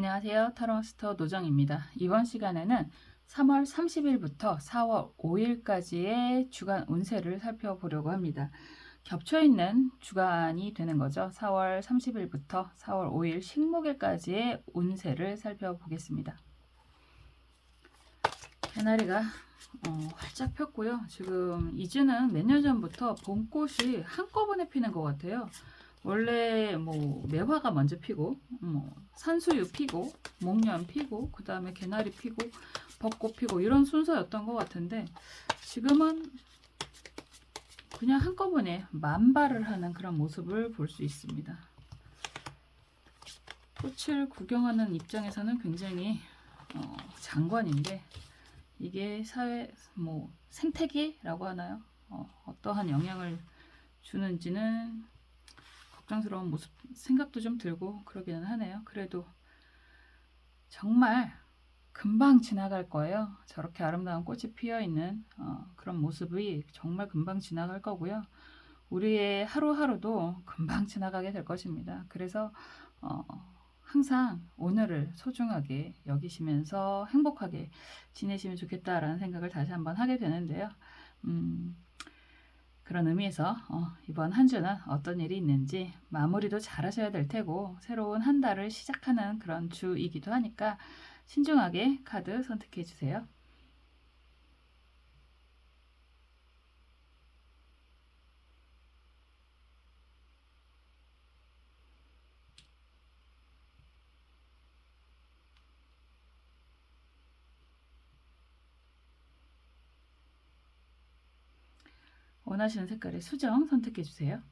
안녕하세요. 타로마스터 노정입니다. 이번 시간에는 3월 30일부터 4월 5일까지의 주간 운세를 살펴보려고 합니다. 겹쳐있는 주간이 되는 거죠. 4월 30일부터 4월 5일 식목일까지의 운세를 살펴보겠습니다. 개나리가 활짝 폈고요. 지금 이제는 몇 년 전부터 봄꽃이 한꺼번에 피는 것 같아요. 원래 뭐 매화가 먼저 피고 산수유 피고 목련 피고 그 다음에 개나리 피고 벚꽃 피고 이런 순서였던 것 같은데 지금은 그냥 한꺼번에 만발을 하는 그런 모습을 볼 수 있습니다. 꽃을 구경하는 입장에서는 굉장히 장관인데 이게 사회 생태계라고 하나요? 어떠한 영향을 주는지는 걱정스러운 모습 생각도 좀 들고 그러기는 하네요. 그래도 정말 금방 지나갈 거예요. 저렇게 아름다운 꽃이 피어있는 그런 모습이 정말 금방 지나갈 거고요. 우리의 하루하루도 금방 지나가게 될 것입니다. 그래서 항상 오늘을 소중하게 여기시면서 행복하게 지내시면 좋겠다라는 생각을 다시 한번 하게 되는데요. 그런 의미에서 이번 한 주는 어떤 일이 있는지 마무리도 잘 하셔야 될 테고 새로운 한 달을 시작하는 그런 주이기도 하니까 신중하게 카드 선택해 주세요. 원하시는 색깔의 수정 선택해 주세요.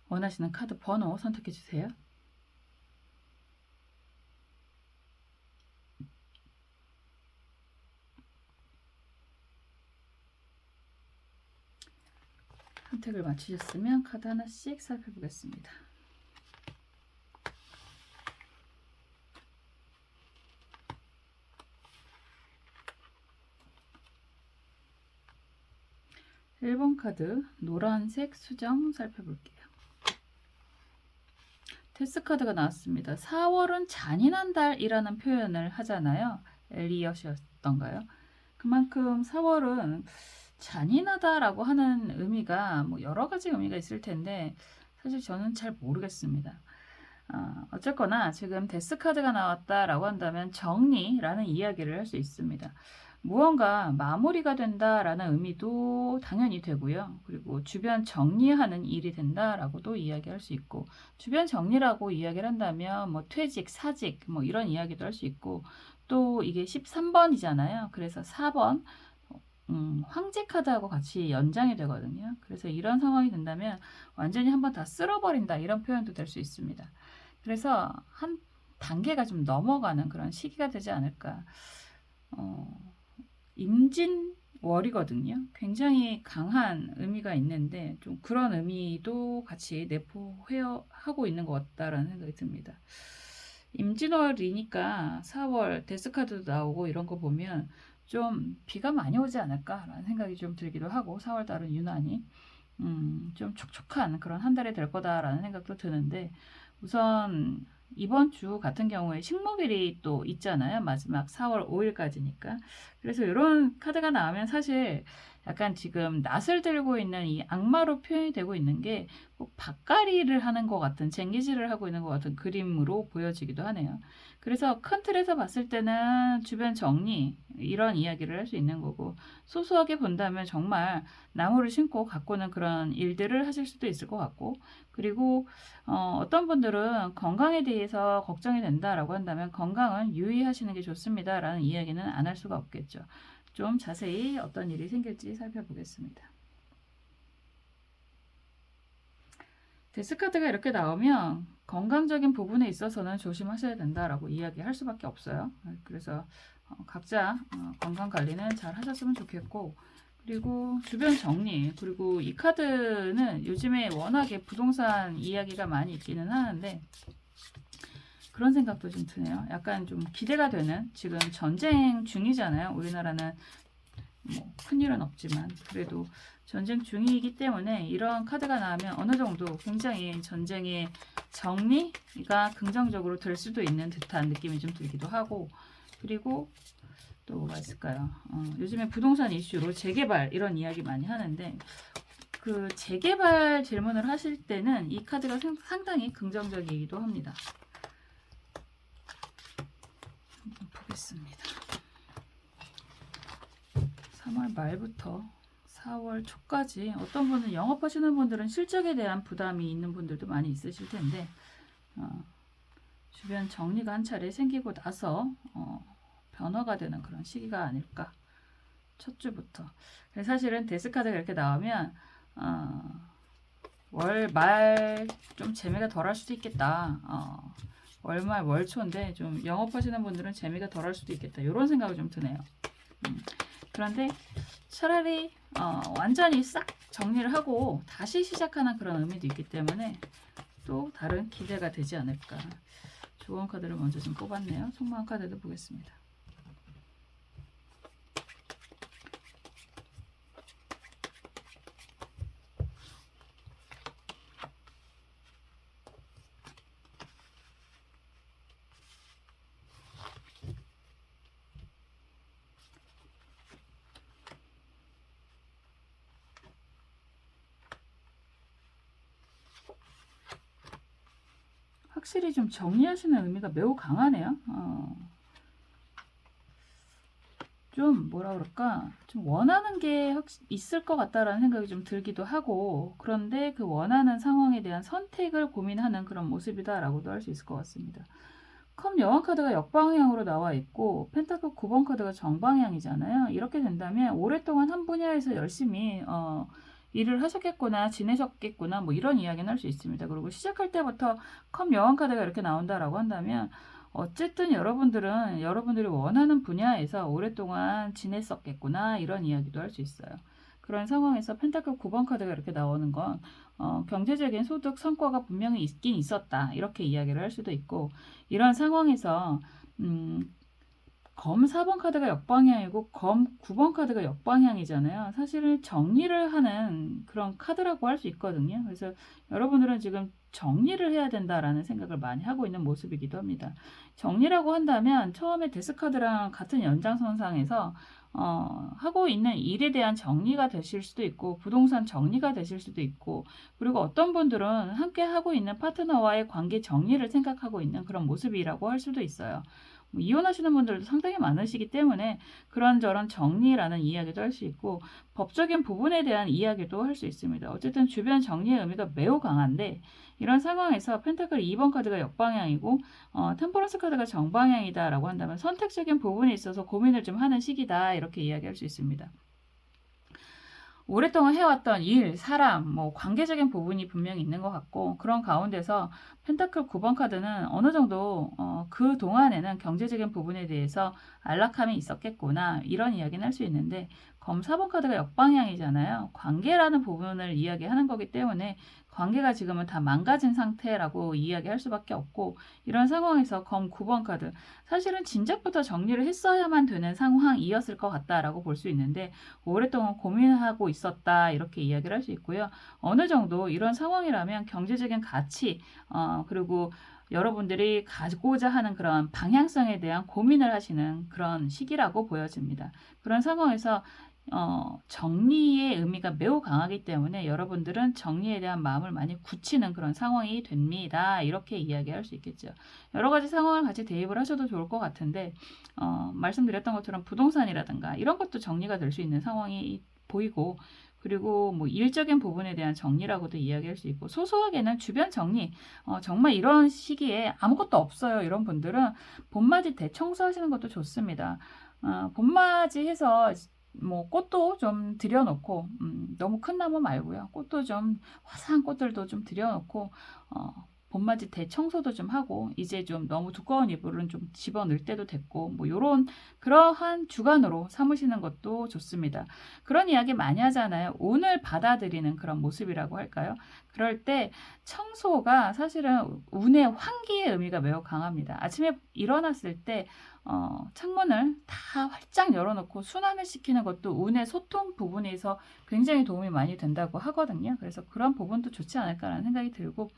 원하시는 카드 번호 선택해 주세요. 선택을 마치셨으면 카드 하나씩 살펴보겠습니다. (1번) 카드 노란색 수정 살펴볼게요. 데스 카드가 나왔습니다. 4월은 잔인한 달이라는 표현을 하잖아요. 엘리엇이었던가요? 그만큼 4월은 잔인하다라고 하는 의미가 여러 가지 의미가 있을 텐데 사실 저는 잘 모르겠습니다. 어쨌거나 지금 데스 카드가 나왔다라고 한다면 정리라는 이야기를 할 수 있습니다. 무언가 마무리가 된다라는 의미도 당연히 되고요. 그리고 주변 정리하는 일이 된다라고도 이야기할 수 있고, 주변 정리라고 이야기를 한다면 퇴직, 사직 이런 이야기도 할 수 있고, 또 이게 13번이잖아요. 그래서 4번 황제 카드하고 같이 연장이 되거든요. 그래서 이런 상황이 된다면 완전히 한번 다 쓸어버린다 이런 표현도 될 수 있습니다. 그래서 한 단계가 좀 넘어가는 그런 시기가 되지 않을까. 임진월이거든요. 굉장히 강한 의미가 있는데 좀 그런 의미도 같이 내포하고 있는 것 같다라는 생각이 듭니다. 임진월이니까 4월 데스카드도 나오고 이런 거 보면 좀 비가 많이 오지 않을까라는 생각이 좀 들기도 하고 4월 달은 유난히 좀 촉촉한 그런 한 달이 될 거다라는 생각도 드는데 우선 이번 주 같은 경우에 식목일이 또 있잖아요. 마지막 4월 5일까지니까. 그래서 이런 카드가 나오면 사실 약간 지금 낫을 들고 있는 이 악마로 표현이 되고 있는 게 꼭 밭갈이를 하는 것 같은, 쟁기질을 하고 있는 것 같은 그림으로 보여지기도 하네요. 그래서 큰 틀에서 봤을 때는 주변 정리, 이런 이야기를 할 수 있는 거고, 소소하게 본다면 정말 나무를 심고 가꾸는 그런 일들을 하실 수도 있을 것 같고, 그리고 어떤 분들은 건강에 대해서 걱정이 된다라고 한다면 건강은 유의하시는 게 좋습니다 라는 이야기는 안 할 수가 없겠죠. 좀 자세히 어떤 일이 생길지 살펴보겠습니다. 데스카드가 이렇게 나오면 건강적인 부분에 있어서는 조심하셔야 된다라고 이야기할 수밖에 없어요. 그래서 각자 건강 관리는 잘 하셨으면 좋겠고, 그리고 주변 정리, 그리고 이 카드는 요즘에 워낙에 부동산 이야기가 많이 있기는 하는데 그런 생각도 좀 드네요. 약간 좀 기대가 되는, 지금 전쟁 중이잖아요. 우리나라는 뭐 큰일은 없지만 그래도 전쟁 중이기 때문에 이런 카드가 나오면 어느 정도 굉장히 전쟁의 정리가 긍정적으로 될 수도 있는 듯한 느낌이 좀 들기도 하고, 그리고 또 뭐가 있을까요? 요즘에 부동산 이슈로 재개발 이런 이야기 많이 하는데, 그 재개발 질문을 하실 때는 이 카드가 상당히 긍정적이기도 합니다. 한번 보겠습니다. 3월 말부터 4월 초까지 어떤 분은 영업하시는 분들은 실적에 대한 부담이 있는 분들도 많이 있으실 텐데, 주변 정리가 한 차례 생기고 나서 변화가 되는 그런 시기가 아닐까. 첫 주부터. 사실은 데스카드가 이렇게 나오면 월 말 좀 재미가 덜할 수도 있겠다. 월말 월초인데 좀 영업하시는 분들은 재미가 덜할 수도 있겠다. 이런 생각이 좀 드네요. 그런데 차라리 완전히 싹 정리를 하고 다시 시작하는 그런 의미도 있기 때문에 또 다른 기대가 되지 않을까. 좋은 카드를 먼저 좀 뽑았네요. 속마음 카드도 보겠습니다. 확실히 좀 정리하시는 의미가 매우 강하네요. 좀 뭐라 그럴까, 좀 원하는 게 있을 것 같다라는 생각이 좀 들기도 하고, 그런데 그 원하는 상황에 대한 선택을 고민하는 그런 모습이다라고도 할 수 있을 것 같습니다. 컵 여왕 카드가 역방향으로 나와 있고 펜타클 9번 카드가 정방향이잖아요. 이렇게 된다면 오랫동안 한 분야에서 열심히 일을 하셨겠구나, 지내셨겠구나, 뭐 이런 이야기는 할 수 있습니다. 그리고 시작할 때부터 컵 여왕 카드가 이렇게 나온다라고 한다면 어쨌든 여러분들은 여러분들이 원하는 분야에서 오랫동안 지냈었겠구나, 이런 이야기도 할 수 있어요. 그런 상황에서 펜타클 9번 카드가 이렇게 나오는 건 경제적인 소득 성과가 분명히 있긴 있었다, 이렇게 이야기를 할 수도 있고, 이런 상황에서 검 4번 카드가 역방향이고 검 9번 카드가 역방향이잖아요. 사실은 정리를 하는 그런 카드라고 할 수 있거든요. 그래서 여러분들은 지금 정리를 해야 된다라는 생각을 많이 하고 있는 모습이기도 합니다. 정리라고 한다면 처음에 데스카드랑 같은 연장선상에서 하고 있는 일에 대한 정리가 되실 수도 있고, 부동산 정리가 되실 수도 있고, 그리고 어떤 분들은 함께 하고 있는 파트너와의 관계 정리를 생각하고 있는 그런 모습이라고 할 수도 있어요. 이혼하시는 분들도 상당히 많으시기 때문에 그런저런 정리라는 이야기도 할 수 있고, 법적인 부분에 대한 이야기도 할 수 있습니다. 어쨌든 주변 정리의 의미가 매우 강한데, 이런 상황에서 펜타클 2번 카드가 역방향이고 템퍼런스 카드가 정방향이다라고 한다면 선택적인 부분에 있어서 고민을 좀 하는 시기다, 이렇게 이야기할 수 있습니다. 오랫동안 해왔던 일, 사람, 뭐 관계적인 부분이 분명히 있는 것 같고, 그런 가운데서 펜타클 9번 카드는 어느 정도 그 동안에는 경제적인 부분에 대해서 안락함이 있었겠구나, 이런 이야기는 할 수 있는데, 검 4번 카드가 역방향이잖아요. 관계라는 부분을 이야기하는 거기 때문에 관계가 지금은 다 망가진 상태라고 이야기할 수밖에 없고, 이런 상황에서 검 9번 카드, 사실은 진작부터 정리를 했어야만 되는 상황이었을 것 같다라고 볼 수 있는데 오랫동안 고민하고 있었다, 이렇게 이야기를 할 수 있고요. 어느 정도 이런 상황이라면 경제적인 가치, 그리고 여러분들이 가고자 하는 그런 방향성에 대한 고민을 하시는 그런 시기라고 보여집니다. 그런 상황에서 정리의 의미가 매우 강하기 때문에 여러분들은 정리에 대한 마음을 많이 굳히는 그런 상황이 됩니다. 이렇게 이야기할 수 있겠죠. 여러 가지 상황을 같이 대입을 하셔도 좋을 것 같은데, 말씀드렸던 것처럼 부동산이라든가 이런 것도 정리가 될 수 있는 상황이 보이고, 그리고 뭐 일적인 부분에 대한 정리라고도 이야기할 수 있고, 소소하게는 주변 정리, 정말 이런 시기에 아무것도 없어요, 이런 분들은 봄맞이 대청소하시는 것도 좋습니다. 봄맞이 해서 뭐 꽃도 좀 들여놓고, 너무 큰 나무 말고요, 꽃도 좀 화사한 꽃들도 좀 들여놓고 봄맞이 대청소도 좀 하고 이제 좀 너무 두꺼운 이불은 좀 집어넣을 때도 됐고 뭐 요런 그러한 주간으로 삼으시는 것도 좋습니다. 그런 이야기 많이 하잖아요. 운을 받아들이는 그런 모습이라고 할까요? 그럴 때 청소가 사실은 운의 환기의 의미가 매우 강합니다. 아침에 일어났을 때 창문을 다 활짝 열어놓고 순환을 시키는 것도 운의 소통 부분에서 굉장히 도움이 많이 된다고 하거든요. 그래서 그런 부분도 좋지 않을까라는 생각이 들고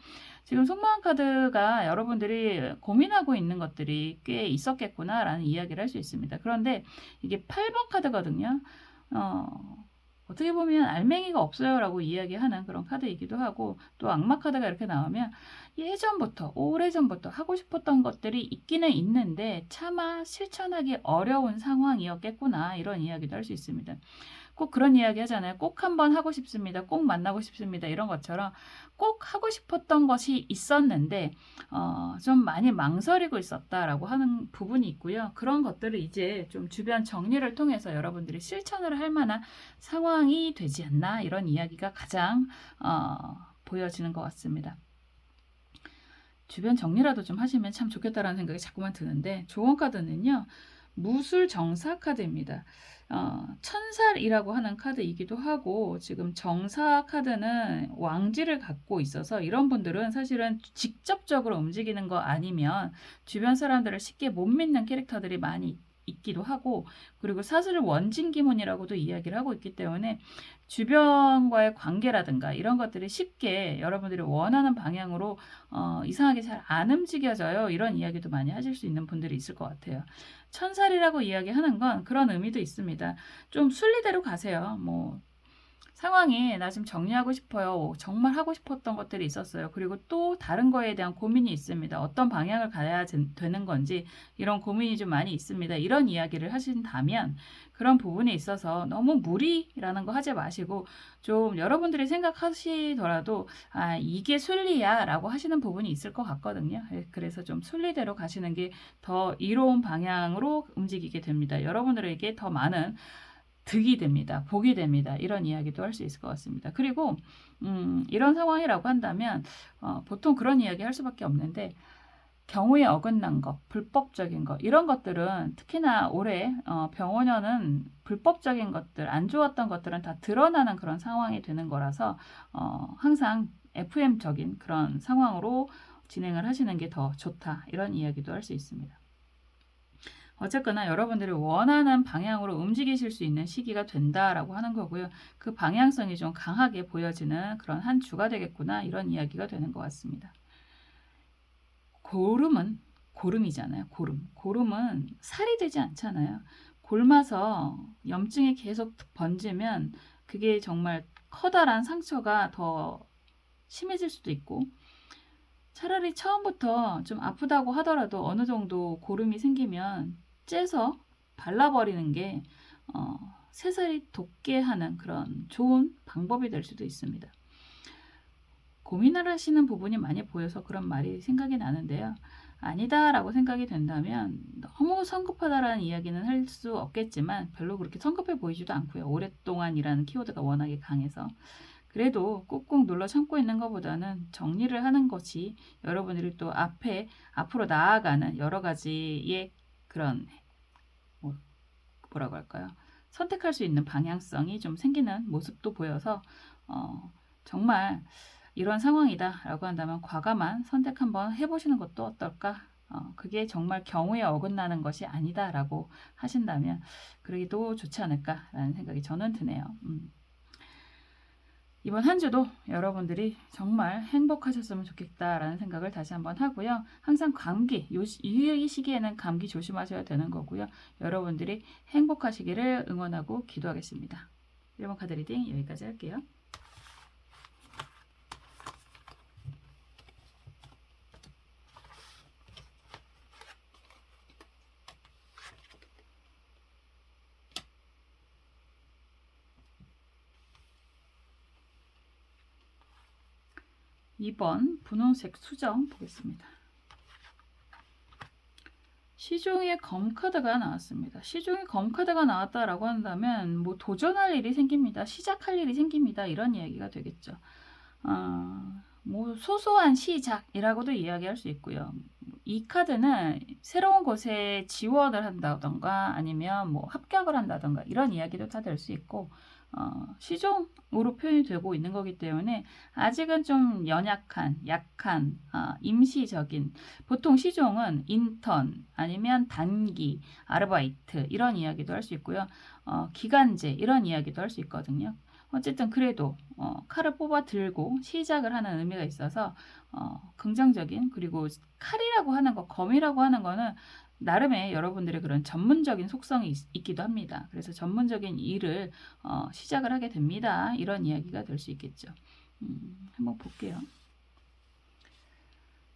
지금 속마음 카드가 여러분들이 고민하고 있는 것들이 꽤 있었겠구나라는 이야기를 할 수 있습니다. 그런데 이게 8번 카드거든요. 어떻게 보면 알맹이가 없어요라고 이야기하는 그런 카드이기도 하고 또 악마 카드가 이렇게 나오면 예전부터 오래전부터 하고 싶었던 것들이 있기는 있는데 차마 실천하기 어려운 상황이었겠구나 이런 이야기도 할 수 있습니다. 꼭 그런 이야기 하잖아요. 꼭 한번 하고 싶습니다. 꼭 만나고 싶습니다. 이런 것처럼 꼭 하고 싶었던 것이 있었는데 좀 많이 망설이고 있었다라고 하는 부분이 있고요. 그런 것들을 이제 좀 주변 정리를 통해서 여러분들이 실천을 할 만한 상황이 되지 않나 이런 이야기가 가장 보여지는 것 같습니다. 주변 정리라도 좀 하시면 참 좋겠다라는 생각이 자꾸만 드는데 조언 카드는요. 무술 정사 카드입니다. 천살이라고 하는 카드이기도 하고 지금 정사 카드는 왕지를 갖고 있어서 이런 분들은 사실은 직접적으로 움직이는 거 아니면 주변 사람들을 쉽게 못 믿는 캐릭터들이 많이 있기도 하고 그리고 사슬을 원진기문이라고도 이야기를 하고 있기 때문에 주변과의 관계라든가 이런 것들이 쉽게 여러분들이 원하는 방향으로 이상하게 잘 안 움직여져요. 이런 이야기도 많이 하실 수 있는 분들이 있을 것 같아요. 천살이라고 이야기하는 건 그런 의미도 있습니다. 좀 순리대로 가세요. 뭐 상황이 나 지금 정리하고 싶어요. 정말 하고 싶었던 것들이 있었어요. 그리고 또 다른 거에 대한 고민이 있습니다. 어떤 방향을 가야 되는 건지 이런 고민이 좀 많이 있습니다. 이런 이야기를 하신다면 그런 부분에 있어서 너무 무리라는 거 하지 마시고 좀 여러분들이 생각하시더라도 아 이게 순리야 라고 하시는 부분이 있을 것 같거든요. 그래서 좀 순리대로 가시는 게 더 이로운 방향으로 움직이게 됩니다. 여러분들에게 더 많은 득이 됩니다. 복이 됩니다. 이런 이야기도 할 수 있을 것 같습니다. 그리고 이런 상황이라고 한다면 보통 그런 이야기 할 수밖에 없는데 경우에 어긋난 것, 불법적인 것 이런 것들은 특히나 올해 병원연은 불법적인 것들, 안 좋았던 것들은 다 드러나는 그런 상황이 되는 거라서 항상 FM적인 그런 상황으로 진행을 하시는 게 더 좋다. 이런 이야기도 할 수 있습니다. 어쨌거나 여러분들이 원하는 방향으로 움직이실 수 있는 시기가 된다라고 하는 거고요. 그 방향성이 좀 강하게 보여지는 그런 한 주가 되겠구나 이런 이야기가 되는 것 같습니다. 고름은 고름이잖아요. 고름은 살이 되지 않잖아요. 곪아서 염증이 계속 번지면 그게 정말 커다란 상처가 더 심해질 수도 있고 차라리 처음부터 좀 아프다고 하더라도 어느 정도 고름이 생기면 째서 발라버리는 게 새살이 돋게 하는 그런 좋은 방법이 될 수도 있습니다. 고민을 하시는 부분이 많이 보여서 그런 말이 생각이 나는데요. 아니다라고 생각이 된다면 너무 성급하다라는 이야기는 할 수 없겠지만 별로 그렇게 성급해 보이지도 않고요. 오랫동안이라는 키워드가 워낙에 강해서 그래도 꾹꾹 눌러 참고 있는 것보다는 정리를 하는 것이 여러분들이 또 앞으로 나아가는 여러 가지의 그런 뭐라고 할까요? 선택할 수 있는 방향성이 좀 생기는 모습도 보여서 정말 이런 상황이다라고 한다면 과감한 선택 한번 해보시는 것도 어떨까? 그게 정말 경우에 어긋나는 것이 아니다라고 하신다면 그래도 좋지 않을까라는 생각이 저는 드네요. 이번 한 주도 여러분들이 정말 행복하셨으면 좋겠다라는 생각을 다시 한번 하고요. 항상 감기, 이 시기에는 감기 조심하셔야 되는 거고요. 여러분들이 행복하시기를 응원하고 기도하겠습니다. 1번 카드 리딩 여기까지 할게요. (2번) 분홍색 수정 보겠습니다. 시중에 검카드가 나왔습니다. 시중에 검카드가 나왔다라고 한다면 뭐 도전할 일이 생깁니다. 시작할 일이 생깁니다. 이런 이야기가 되겠죠. 뭐 소소한 시작이라고도 이야기할 수 있고요. 이 카드는 새로운 곳에 지원을 한다던가 아니면 뭐 합격을 한다던가 이런 이야기도 다 될 수 있고 시종으로 표현이 되고 있는 거기 때문에 아직은 좀 연약한, 약한, 임시적인 보통 시종은 인턴 아니면 단기, 아르바이트 이런 이야기도 할 수 있고요. 기간제 이런 이야기도 할 수 있거든요. 어쨌든 그래도 칼을 뽑아 들고 시작을 하는 의미가 있어서 긍정적인 그리고 칼이라고 하는 거, 검이라고 하는 거는 나름의 여러분들의 그런 전문적인 속성이 있기도 합니다. 그래서 전문적인 일을 시작을 하게 됩니다. 이런 이야기가 될 수 있겠죠. 한번 볼게요.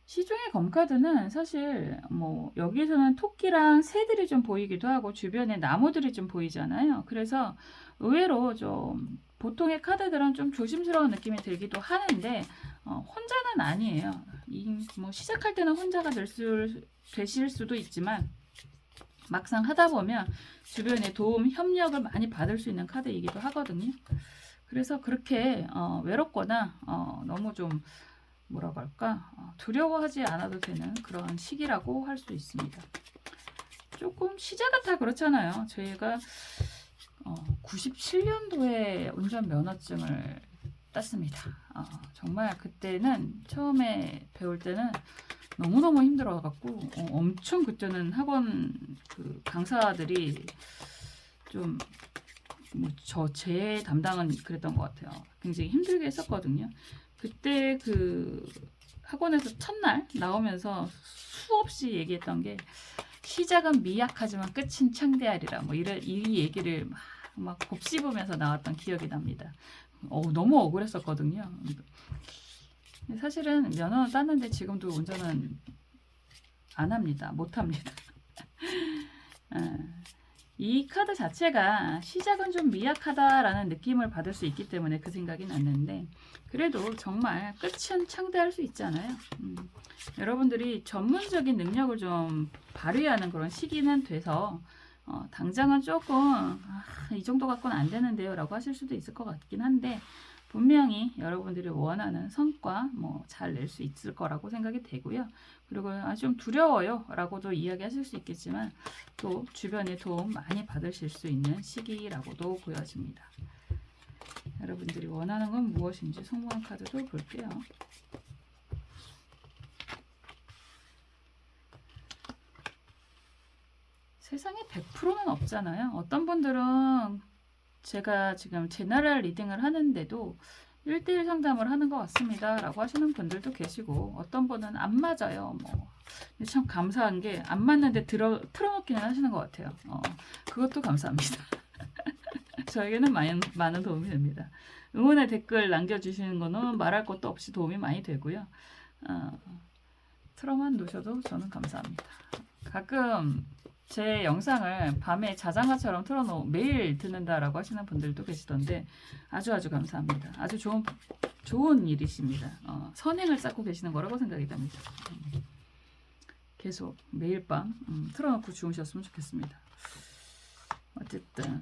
시중의 검카드는 사실 뭐 여기서는 토끼랑 새들이 좀 보이기도 하고 주변에 나무들이 좀 보이잖아요. 그래서 의외로 좀 보통의 카드들은 좀 조심스러운 느낌이 들기도 하는데 혼자는 아니에요. 뭐 시작할 때는 혼자가 되실 수도 있지만 막상 하다 보면 주변에 도움, 협력을 많이 받을 수 있는 카드이기도 하거든요. 그래서 그렇게 외롭거나 너무 좀 뭐라고 할까 두려워하지 않아도 되는 그런 시기라고 할 수 있습니다. 조금 시작은 다 그렇잖아요. 저희가 97년도에 운전면허증을 땄습니다. 정말 그때는 처음에 배울 때는 너무너무 힘들어갖고 엄청 그때는 학원 그 강사들이 좀 제 담당은 그랬던 것 같아요. 굉장히 힘들게 했었거든요. 그때 그 학원에서 첫날 나오면서 수없이 얘기했던 게 시작은 미약하지만 끝은 창대하리라 뭐 이 얘기를 막 곱씹으면서 나왔던 기억이 납니다. 너무 억울했었거든요. 사실은 면허 땄는데 지금도 운전은 안 합니다. 못 합니다. 이 카드 자체가 시작은 좀 미약하다라는 느낌을 받을 수 있기 때문에 그 생각이 났는데 그래도 정말 끝은 창대할 수 있잖아요. 여러분들이 전문적인 능력을 좀 발휘하는 그런 시기는 돼서 당장은 조금 이 정도 갖고는 안 되는데요 라고 하실 수도 있을 것 같긴 한데 분명히 여러분들이 원하는 성과 잘 낼 수 있을 거라고 생각이 되고요. 그리고 좀 두려워요 라고도 이야기하실 수 있겠지만 또 주변에 도움 많이 받으실 수 있는 시기라고도 보여집니다. 여러분들이 원하는 건 무엇인지 성공한 카드도 볼게요. 세상에 100%는 없잖아요. 어떤 분들은 제가 지금 제너럴 리딩을 하는데도 1대1 상담을 하는 것 같습니다 라고 하시는 분들도 계시고 어떤 분은 안 맞아요. 참 감사한 게 안 맞는데 틀어놓기는 하시는 것 같아요. 그것도 감사합니다. 저에게는 많은 도움이 됩니다. 응원의 댓글 남겨주시는 거는 말할 것도 없이 도움이 많이 되고요. 틀어만 놓으셔도 저는 감사합니다. 가끔 제 영상을 밤에 자장가처럼 매일 듣는다라고 하시는 분들도 계시던데 아주 감사합니다. 아주 좋은 일이십니다. 선행을 쌓고 계시는 거라고 생각이 됩니다. 계속 매일 밤 틀어놓고 주무셨으면 좋겠습니다. 어쨌든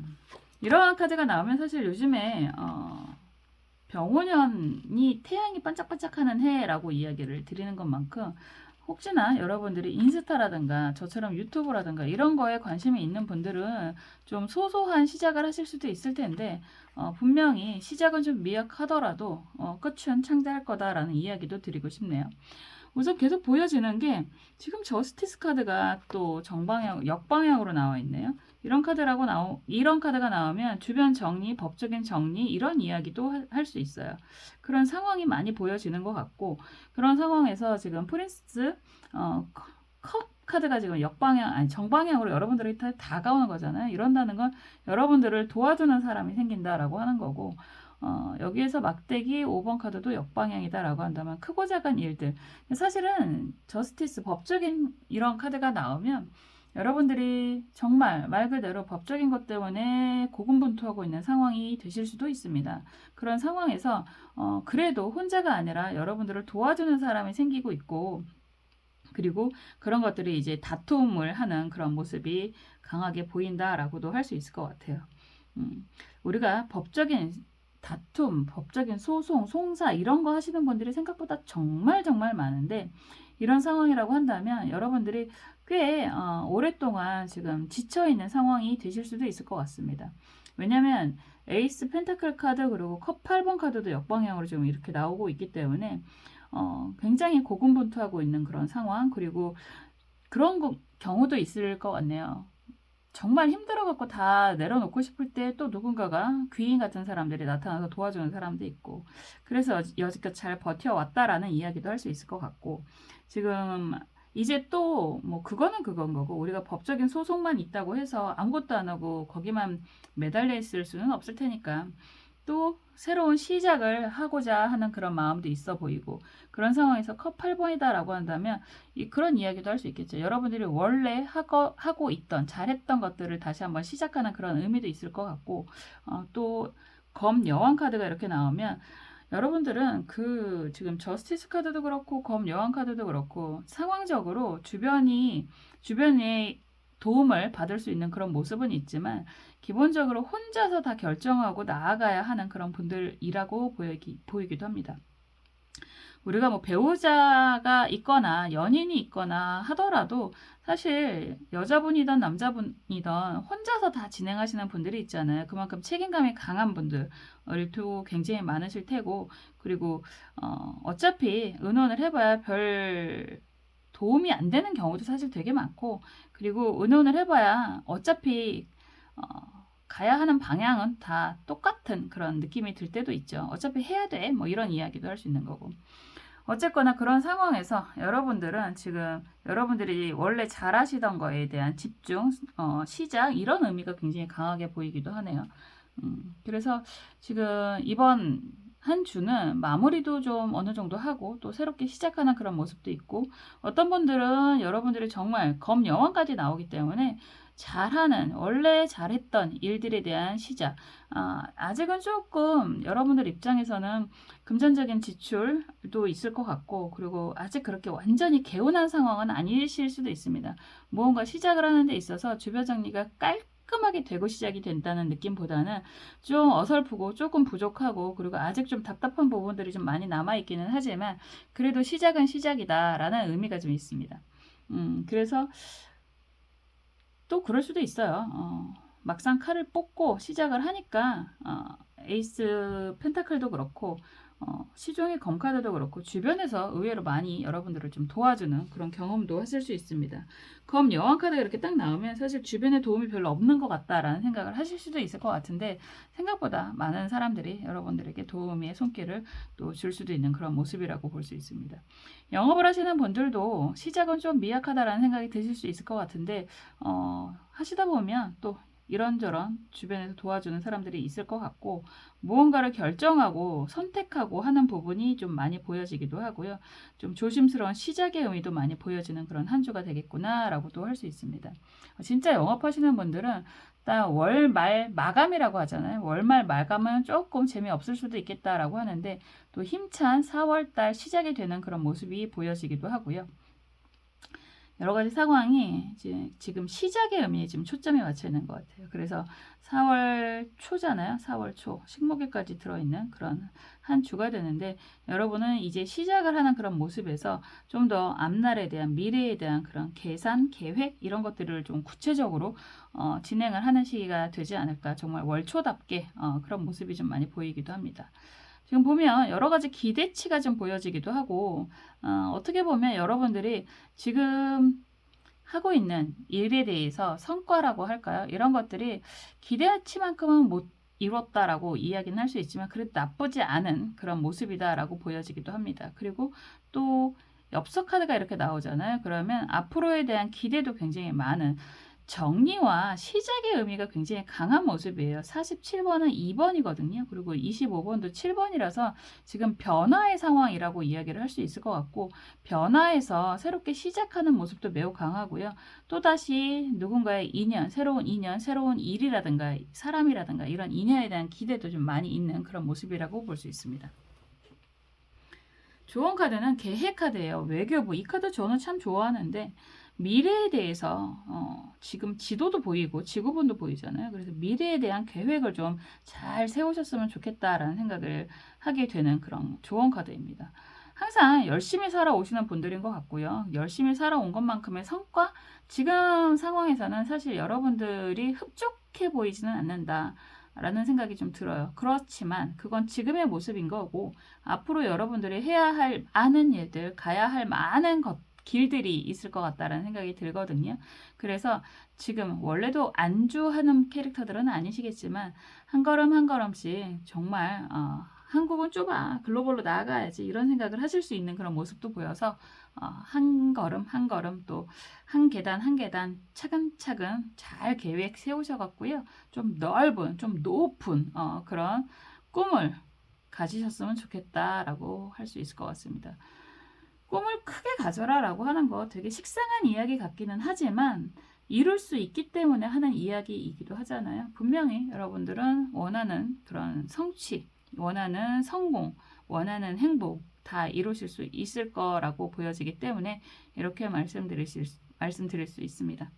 이러한 카드가 나오면 사실 요즘에 병원년이 태양이 반짝반짝하는 해라고 이야기를 드리는 것만큼 혹시나 여러분들이 인스타라든가 저처럼 유튜브라든가 이런 거에 관심이 있는 분들은 좀 소소한 시작을 하실 수도 있을 텐데 분명히 시작은 좀 미약하더라도 끝은 창대할 거다라는 이야기도 드리고 싶네요. 우선 계속 보여지는 게 지금 저스티스 카드가 또 역방향으로 나와 있네요. 이런 카드가 나오면 주변 정리, 법적인 정리 이런 이야기도 할 수 있어요. 그런 상황이 많이 보여지는 것 같고 그런 상황에서 지금 프린스 컵 카드가 지금 정방향으로 여러분들이 다가오는 거잖아요. 이런다는 건 여러분들을 도와주는 사람이 생긴다라고 하는 거고 여기에서 막대기 5번 카드도 역방향이다라고 한다면 크고 작은 일들 사실은 저스티스 법적인 이런 카드가 나오면 여러분들이 정말 말 그대로 법적인 것 때문에 고군분투하고 있는 상황이 되실 수도 있습니다. 그런 상황에서 그래도 혼자가 아니라 여러분들을 도와주는 사람이 생기고 있고 그리고 그런 것들이 이제 다툼을 하는 그런 모습이 강하게 보인다라고도 할 수 있을 것 같아요. 우리가 법적인 다툼, 법적인 소송, 송사 이런 거 하시는 분들이 생각보다 정말 정말 많은데 이런 상황이라고 한다면 여러분들이 꽤 오랫동안 지금 지쳐있는 상황이 되실 수도 있을 것 같습니다. 왜냐면 에이스 펜타클 카드 그리고 컵 8번 카드도 역방향으로 지금 이렇게 나오고 있기 때문에 굉장히 고군분투하고 있는 그런 상황 그리고 그런 경우도 있을 것 같네요. 정말 힘들어갖고 다 내려놓고 싶을 때 또 누군가가 귀인 같은 사람들이 나타나서 도와주는 사람도 있고 그래서 여지껏 잘 버텨왔다라는 이야기도 할 수 있을 것 같고 지금 이제 또 뭐 그거는 그건 거고 우리가 법적인 소송만 있다고 해서 아무것도 안 하고 거기만 매달려 있을 수는 없을 테니까 또 새로운 시작을 하고자 하는 그런 마음도 있어 보이고 그런 상황에서 컵 8번이다라고 한다면 그런 이야기도 할 수 있겠죠. 여러분들이 원래 하고 있던 잘했던 것들을 다시 한번 시작하는 그런 의미도 있을 것 같고 또 검 여왕 카드가 이렇게 나오면 여러분들은 그 지금 저스티스 카드도 그렇고 검 여왕 카드도 그렇고 상황적으로 주변에 도움을 받을 수 있는 그런 모습은 있지만 기본적으로 혼자서 다 결정하고 나아가야 하는 그런 분들이라고 보이기도 합니다. 우리가 뭐 배우자가 있거나 연인이 있거나 하더라도 사실 여자분이든 남자분이든 혼자서 다 진행하시는 분들이 있잖아요. 그만큼 책임감이 강한 분들도 굉장히 많으실 테고 그리고 어차피 의논을 해봐야 별 도움이 안 되는 경우도 사실 되게 많고 그리고 의논을 해봐야 어차피 가야 하는 방향은 다 똑같은 그런 느낌이 들 때도 있죠. 어차피 해야 돼. 뭐 이런 이야기도 할 수 있는 거고. 어쨌거나 그런 상황에서 여러분들은 지금 여러분들이 원래 잘하시던 거에 대한 집중, 시작 이런 의미가 굉장히 강하게 보이기도 하네요. 그래서 지금 이번 한 주는 마무리도 좀 어느 정도 하고 또 새롭게 시작하는 그런 모습도 있고 어떤 분들은 여러분들이 정말 검 여왕까지 나오기 때문에 잘하는 원래 잘했던 일들에 대한 시작 아직은 조금 여러분들 입장에서는 금전적인 지출도 있을 것 같고 그리고 아직 그렇게 완전히 개운한 상황은 아니실 수도 있습니다. 무언가 시작을 하는 데 있어서 주변 정리가 깔끔하게 되고 시작이 된다는 느낌보다는 좀 어설프고 조금 부족하고 그리고 아직 좀 답답한 부분들이 좀 많이 남아있기는 하지만 그래도 시작은 시작이다라는 의미가 좀 있습니다. 그래서 또 그럴 수도 있어요. 막상 칼을 뽑고 시작을 하니까 에이스 펜타클도 그렇고 시종의 검카드도 그렇고 주변에서 의외로 많이 여러분들을 좀 도와주는 그런 경험도 하실 수 있습니다. 검 여왕 카드가 이렇게 딱 나오면 사실 주변에 도움이 별로 없는 것 같다라는 생각을 하실 수도 있을 것 같은데 생각보다 많은 사람들이 여러분들에게 도움의 손길을 또 줄 수도 있는 그런 모습이라고 볼 수 있습니다. 영업을 하시는 분들도 시작은 좀 미약하다라는 생각이 드실 수 있을 것 같은데 하시다 보면 또 이런저런 주변에서 도와주는 사람들이 있을 것 같고 무언가를 결정하고 선택하고 하는 부분이 좀 많이 보여지기도 하고요. 좀 조심스러운 시작의 의미도 많이 보여지는 그런 한 주가 되겠구나라고도 할 수 있습니다. 진짜 영업하시는 분들은 딱 월말 마감이라고 하잖아요. 월말 마감은 조금 재미없을 수도 있겠다라고 하는데 또 힘찬 4월달 시작이 되는 그런 모습이 보여지기도 하고요. 여러 가지 상황이 지금 시작의 의미에 지금 초점이 맞춰 있는 것 같아요. 그래서 4월 초잖아요. 4월 초 식목일까지 들어있는 그런 한 주가 되는데 여러분은 이제 시작을 하는 그런 모습에서 좀 더 앞날에 대한 미래에 대한 그런 계산, 계획 이런 것들을 좀 구체적으로 진행을 하는 시기가 되지 않을까 정말 월초답게 그런 모습이 좀 많이 보이기도 합니다. 지금 보면 여러 가지 기대치가 좀 보여지기도 하고 어떻게 보면 여러분들이 지금 하고 있는 일에 대해서 성과라고 할까요? 이런 것들이 기대치만큼은 못 이뤘다라고 이야기는 할 수 있지만 그래도 나쁘지 않은 그런 모습이다라고 보여지기도 합니다. 그리고 또 엽서 카드가 이렇게 나오잖아요. 그러면 앞으로에 대한 기대도 굉장히 많은 정리와 시작의 의미가 굉장히 강한 모습이에요. 47번은 2번이거든요. 그리고 25번도 7번이라서 지금 변화의 상황이라고 이야기를 할 수 있을 것 같고 변화에서 새롭게 시작하는 모습도 매우 강하고요. 또다시 누군가의 인연, 새로운 일이라든가 사람이라든가 이런 인연에 대한 기대도 좀 많이 있는 그런 모습이라고 볼 수 있습니다. 조언 카드는 계획 카드예요. 외교부. 이 카드 저는 참 좋아하는데 미래에 대해서 지금 지도도 보이고 지구본도 보이잖아요. 그래서 미래에 대한 계획을 좀 잘 세우셨으면 좋겠다라는 생각을 하게 되는 그런 좋은 카드입니다. 항상 열심히 살아오시는 분들인 것 같고요. 열심히 살아온 것만큼의 성과, 지금 상황에서는 사실 여러분들이 흡족해 보이지는 않는다. 라는 생각이 좀 들어요. 그렇지만 그건 지금의 모습인 거고, 앞으로 여러분들이 해야 할 많은 일들, 가야 할 많은 길들이 있을 것 같다라는 생각이 들거든요. 그래서 지금 원래도 안주하는 캐릭터들은 아니시겠지만 한 걸음 한 걸음씩 정말 한국은 좁아, 글로벌로 나아가야지, 이런 생각을 하실 수 있는 그런 모습도 보여서 한 걸음 한 걸음, 또 한 계단 한 계단 차근차근 잘 계획 세우셔갖고요, 좀 넓은, 좀 높은 그런 꿈을 가지셨으면 좋겠다라고 할 수 있을 것 같습니다. 꿈을 크게 가져라 라고 하는 거 되게 식상한 이야기 같기는 하지만 이룰 수 있기 때문에 하는 이야기이기도 하잖아요. 분명히 여러분들은 원하는 그런 성취, 원하는 성공, 원하는 행복 다 이루실 수 있을 거라고 보여지기 때문에 이렇게 말씀드릴 수 있습니다.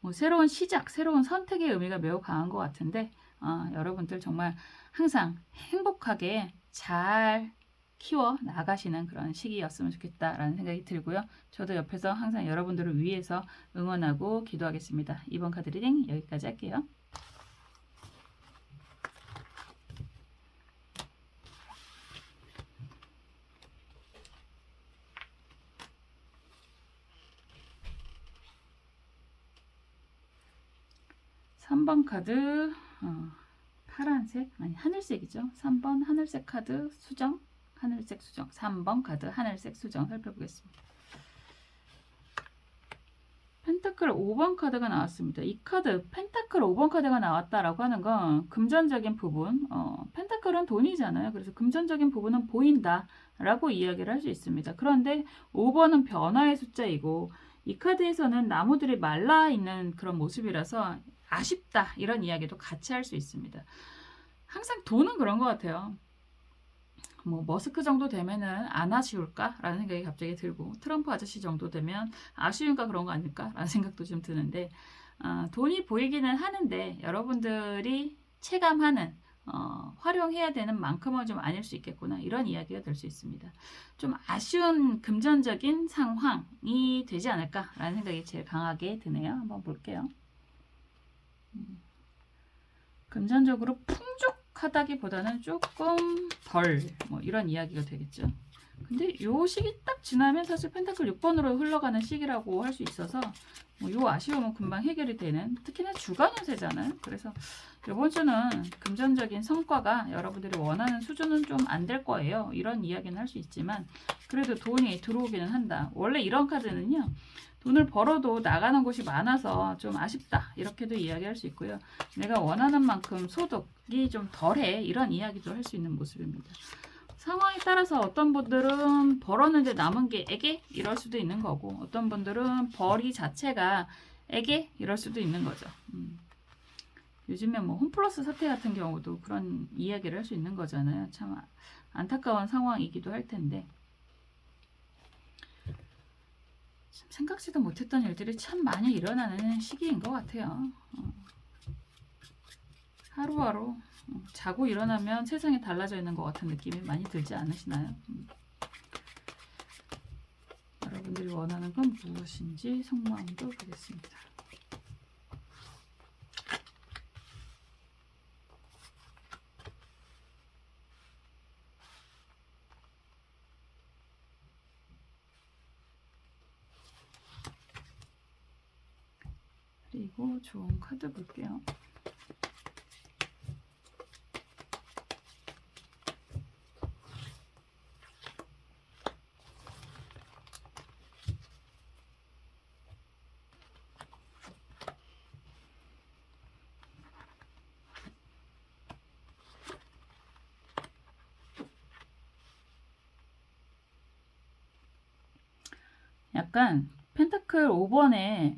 뭐 새로운 시작, 새로운 선택의 의미가 매우 강한 것 같은데 여러분들 정말 항상 행복하게 잘 키워 나가시는 그런 시기였으면 좋겠다라는 생각이 들고요. 저도 옆에서 항상 여러분들을 위해서 응원하고 기도하겠습니다. 이번 카드 리딩 여기까지 할게요. (3번) 카드 파란색, 아니 하늘색이죠. 3번 하늘색 카드 수정, 하늘색 수정. 3번 카드 하늘색 수정 살펴보겠습니다. 펜타클 5번 카드가 나왔습니다. 이 카드 펜타클 5번 카드가 나왔다라고 하는 건 금전적인 부분, 펜타클은 돈이잖아요. 그래서 금전적인 부분은 보인다 라고 이야기를 할 수 있습니다. 그런데 5번은 변화의 숫자이고 이 카드에서는 나무들이 말라있는 그런 모습이라서 아쉽다, 이런 이야기도 같이 할 수 있습니다. 항상 돈은 그런 것 같아요. 뭐 머스크 정도 되면은 안 아쉬울까? 라는 생각이 갑자기 들고, 트럼프 아저씨 정도 되면 아쉬우니까 그런 거 아닐까? 라는 생각도 좀 드는데, 돈이 보이기는 하는데 여러분들이 체감하는 활용해야 되는 만큼은 좀 아닐 수 있겠구나, 이런 이야기가 될 수 있습니다. 좀 아쉬운 금전적인 상황이 되지 않을까 라는 생각이 제일 강하게 드네요. 한번 볼게요. 금전적으로 풍족하다기보다는 조금 덜, 뭐 이런 이야기가 되겠죠. 근데 요 시기 딱 지나면 사실 펜타클 6번으로 흘러가는 시기라고 할 수 있어서 요 아쉬움은 금방 해결이 되는, 특히나 주간 연세잖아요. 그래서 이번 주는 금전적인 성과가 여러분들이 원하는 수준은 좀 안 될 거예요. 이런 이야기는 할 수 있지만 그래도 돈이 들어오기는 한다. 원래 이런 카드는요, 돈을 벌어도 나가는 곳이 많아서 좀 아쉽다, 이렇게도 이야기할 수 있고요. 내가 원하는 만큼 소득이 좀 덜해, 이런 이야기도 할 수 있는 모습입니다. 상황에 따라서 어떤 분들은 벌었는데 남은 게 에게? 이럴 수도 있는 거고, 어떤 분들은 벌이 자체가 에게? 이럴 수도 있는 거죠. 요즘에 뭐 홈플러스 사태 같은 경우도 그런 이야기를 할 수 있는 거잖아요. 참 안타까운 상황이기도 할 텐데, 생각지도 못했던 일들이 참 많이 일어나는 시기인 것 같아요. 하루하루 자고 일어나면 세상이 달라져 있는 것 같은 느낌이 많이 들지 않으시나요? 여러분들이 원하는 건 무엇인지 속마음도 보겠습니다. 그리고 좋은 카드 볼게요. 약간 펜타클 5번에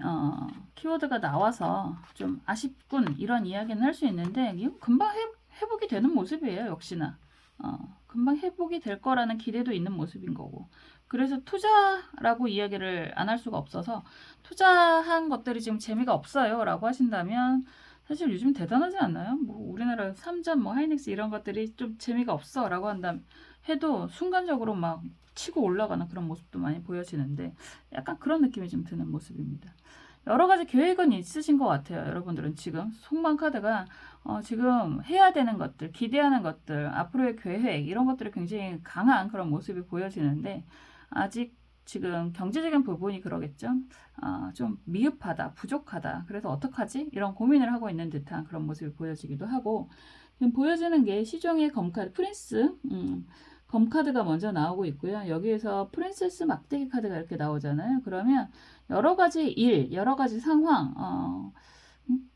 키워드가 나와서 좀 아쉽군, 이런 이야기는 할 수 있는데 이건 금방 회복이 되는 모습이에요. 역시나 금방 회복이 될 거라는 기대도 있는 모습인 거고, 그래서 투자라고 이야기를 안 할 수가 없어서 투자한 것들이 지금 재미가 없어요 라고 하신다면 사실 요즘 대단하지 않나요? 뭐 우리나라 삼전 뭐 하이닉스 이런 것들이 좀 재미가 없어 라고 한다면 해도 순간적으로 막 치고 올라가는 그런 모습도 많이 보여지는데 약간 그런 느낌이 좀 드는 모습입니다. 여러 가지 계획은 있으신 것 같아요. 여러분들은 지금 속만 카드가 지금 해야 되는 것들, 기대하는 것들, 앞으로의 계획 이런 것들이 굉장히 강한 그런 모습이 보여지는데 아직 지금 경제적인 부분이 그러겠죠. 좀 미흡하다, 부족하다. 그래서 어떡하지? 이런 고민을 하고 있는 듯한 그런 모습이 보여지기도 하고 지금 보여지는 게 시종의 검카드 프린스 검카드가 먼저 나오고 있고요. 여기에서 프린세스 막대기 카드가 이렇게 나오잖아요. 그러면 여러 가지 일, 여러 가지 상황,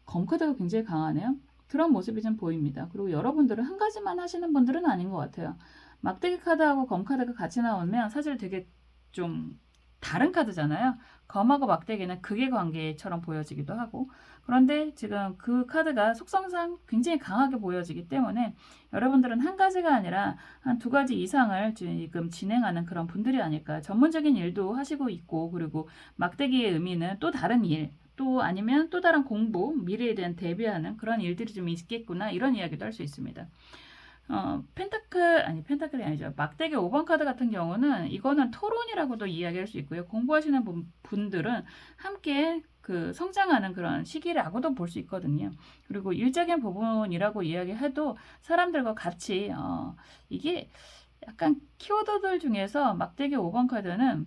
검카드가 굉장히 강하네요. 그런 모습이 좀 보입니다. 그리고 여러분들은 한 가지만 하시는 분들은 아닌 것 같아요. 막대기 카드하고 검카드가 같이 나오면 사실 되게 좀 다른 카드잖아요. 검하고 막대기는 극의 관계처럼 보여지기도 하고 그런데 지금 그 카드가 속성상 굉장히 강하게 보여지기 때문에 여러분들은 한 가지가 아니라 한 두 가지 이상을 지금 진행하는 그런 분들이 아닐까. 전문적인 일도 하시고 있고 그리고 막대기의 의미는 또 다른 일, 또 아니면 또 다른 공부, 미래에 대한 대비하는 그런 일들이 좀 있겠구나 이런 이야기도 할 수 있습니다. 펜타클이 아니죠. 막대기 5번 카드 같은 경우는 이거는 토론이라고도 이야기할 수 있고요. 공부하시는 분들은 함께 그 성장하는 그런 시기라고도 볼 수 있거든요. 그리고 일적인 부분이라고 이야기해도 사람들과 같이 이게 약간 키워드들 중에서 막대기 5번 카드는